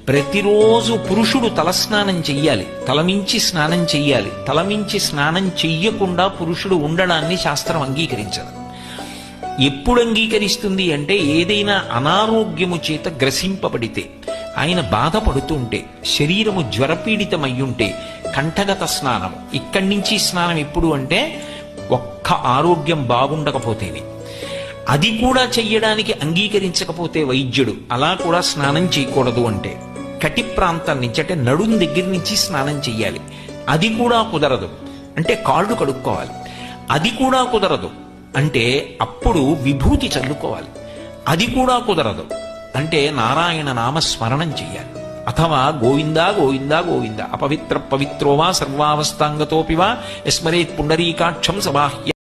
ప్రతిరోజు పురుషుడు తలస్నానం చెయ్యాలి, తలమించి స్నానం చెయ్యాలి. తలమించి స్నానం చెయ్యకుండా పురుషుడు ఉండడాన్ని శాస్త్రం అంగీకరించదు. ఎప్పుడు అంగీకరిస్తుంది అంటే ఏదైనా అనారోగ్యము చేత గ్రసింపబడితే, ఆయన బాధపడుతుంటే, శరీరము జ్వరపీడితమయ్యుంటే కంఠగత స్నానం. ఇక్కడి నుంచి స్నానం ఎప్పుడు అంటే ఒక్క ఆరోగ్యం బాగుండకపోతేనే. అది కూడా చెయ్యడానికి అంగీకరించకపోతే వైద్యుడు అలా కూడా స్నానం చేయకూడదు అంటే కటి ప్రాంతం నుంచి అంటే నడుం దగ్గర నుంచి స్నానం చెయ్యాలి. అది కూడా కుదరదు అంటే కాళ్ళు కడుక్కోవాలి. అది కూడా కుదరదు అంటే అప్పుడు విభూతి చల్లుకోవాలి. అది కూడా కుదరదు అంటే నారాయణ నామస్మరణం చెయ్యాలి. అథవా గోవిందా గోవిందా గోవింద అపవిత్ర పవిత్రోవా సర్వావస్థాంగతోపివా యస్మరేత్ పుండరీకాక్షం సబాహ్య